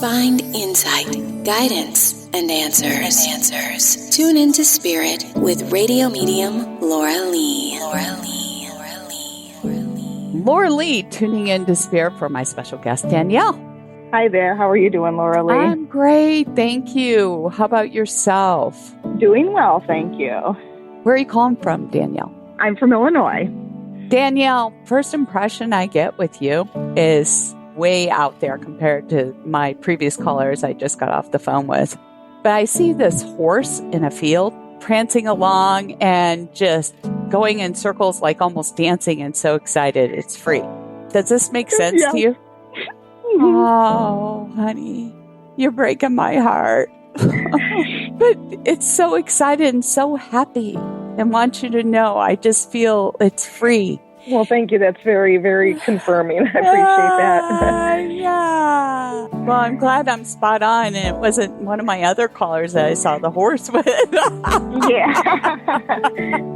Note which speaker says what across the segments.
Speaker 1: find insight, guidance, and answers. Tune into Spirit with radio medium Laura Lee.
Speaker 2: Laura Lee tuning into Spirit for my special guest, Danielle.
Speaker 3: Hi there. How are you doing, Laura Lee?
Speaker 2: I'm great. Thank you. How about yourself?
Speaker 3: Doing well, thank you.
Speaker 2: Where are you calling from, Danielle?
Speaker 3: I'm from Illinois.
Speaker 2: Danielle, first impression I get with you is way out there compared to my previous callers I just got off the phone with. But I see this horse in a field prancing along and just going in circles, like almost dancing, and so excited. It's free. Does this make sense to you? Oh, honey, you're breaking my heart. But it's so excited and so happy, and want you to know I just feel it's free.
Speaker 3: Well, thank you. That's very, very confirming. I appreciate that.
Speaker 2: Yeah. Well, I'm glad I'm spot on, and it wasn't one of my other callers that I saw the horse with.
Speaker 3: Yeah.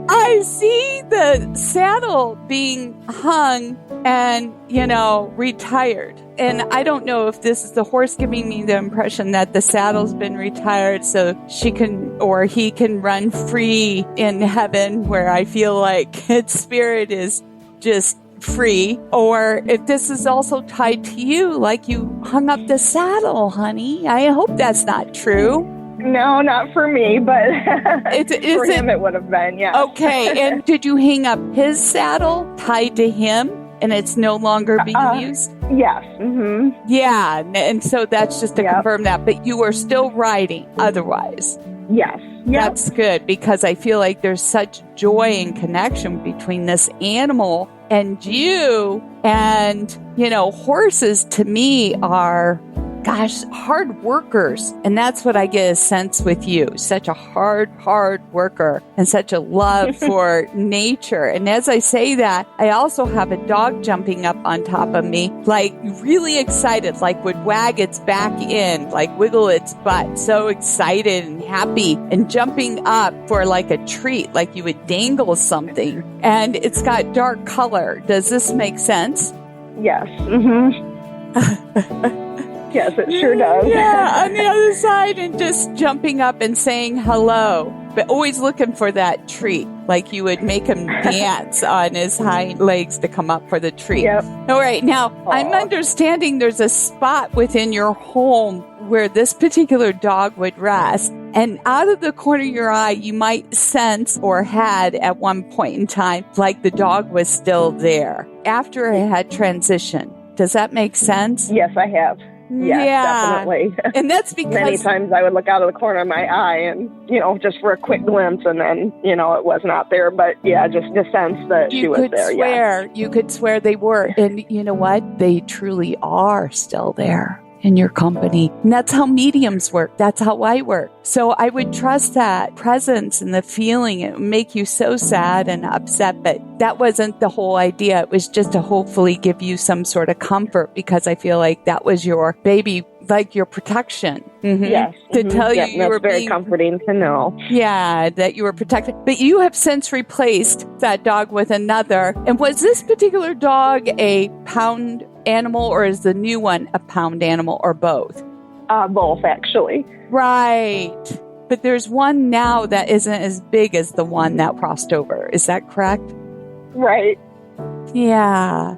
Speaker 2: I see the saddle being hung and, retired. And I don't know if this is the horse giving me the impression that the saddle's been retired so she can or he can run free in heaven, where I feel like its spirit is just free, or if this is also tied to you, like you hung up the saddle, honey. I hope that's not true.
Speaker 3: No, not for me, but for him it would have been, yeah.
Speaker 2: Okay, and did you hang up his saddle tied to him, and it's no longer being used?
Speaker 3: Yes. Mm-hmm.
Speaker 2: Yeah, and so that's just to confirm that, but you are still riding otherwise.
Speaker 3: Yes. Yep.
Speaker 2: That's good, because I feel like there's such joy and connection between this animal and you. And, horses to me are, hard workers. And that's what I get a sense with you. Such a hard worker and such a love for nature. And as I say that, I also have a dog jumping up on top of me, like really excited, like would wag its back in, like wiggle its butt, so excited and happy, and jumping up for like a treat, like you would dangle something. And it's got dark color. Does this make sense?
Speaker 3: Yes. Mm-hmm. Yes, it sure does.
Speaker 2: Yeah, on the other side, and just jumping up and saying hello, but always looking for that treat, like you would make him dance on his hind legs to come up for the treat.
Speaker 3: Yep.
Speaker 2: All right, now, I'm understanding there's a spot within your home where this particular dog would rest, and out of the corner of your eye, you might sense, or had at one point in time, like the dog was still there after it had transitioned. Does that make sense?
Speaker 3: Yes, I have. Yes, definitely.
Speaker 2: And that's because
Speaker 3: many times I would look out of the corner of my eye and, just for a quick glimpse, and then, it was not there. But yeah, just the sense that she was there.
Speaker 2: You could swear they were. And you know what? They truly are still there in your company. And that's how mediums work. That's how I work. So I would trust that presence and the feeling. It would make you so sad and upset, but that wasn't the whole idea. It was just to hopefully give you some sort of comfort, because I feel like that was your baby, like your protection. Mm-hmm.
Speaker 3: Yes.
Speaker 2: To tell you were
Speaker 3: very comforting to know.
Speaker 2: Yeah, that you were protected. But you have since replaced that dog with another. And was this particular dog a pound animal, or is the new one a pound animal, or both?
Speaker 3: Both, actually.
Speaker 2: Right. But there's one now that isn't as big as the one that crossed over. Is that correct?
Speaker 3: Right.
Speaker 2: Yeah.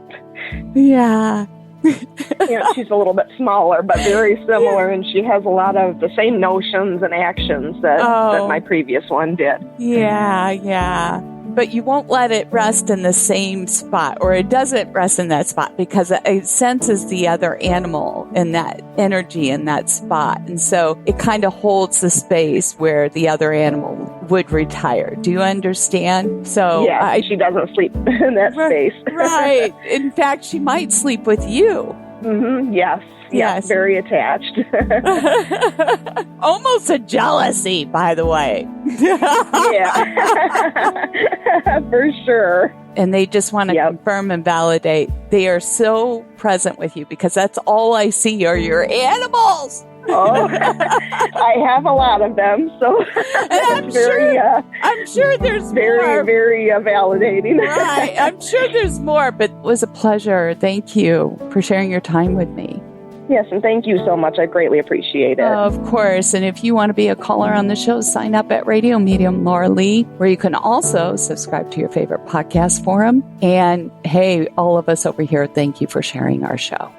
Speaker 3: She's a little bit smaller, but very similar, and she has a lot of the same notions and actions that my previous one did.
Speaker 2: Yeah. But you won't let it rest in the same spot, or it doesn't rest in that spot, because it senses the other animal and that energy in that spot. And so it kind of holds the space where the other animal would retire. Do you understand? So
Speaker 3: yeah, she doesn't sleep in that space.
Speaker 2: Right. In fact, she might sleep with you.
Speaker 3: Mm-hmm. Yes, very attached.
Speaker 2: Almost a jealousy, by the way.
Speaker 3: Yeah, for sure.
Speaker 2: And they just want to confirm and validate. They are so present with you, because that's all I see are your animals.
Speaker 3: Oh, I have a lot of them, so
Speaker 2: I'm sure there's
Speaker 3: very,
Speaker 2: more.
Speaker 3: Very validating.
Speaker 2: Right, I'm sure there's more, but it was a pleasure. Thank you for sharing your time with me.
Speaker 3: Yes, and thank you so much. I greatly appreciate it.
Speaker 2: Of course. And if you want to be a caller on the show, sign up at Radio Medium Laura Lee, where you can also subscribe to your favorite podcast forum. And hey, all of us over here, thank you for sharing our show.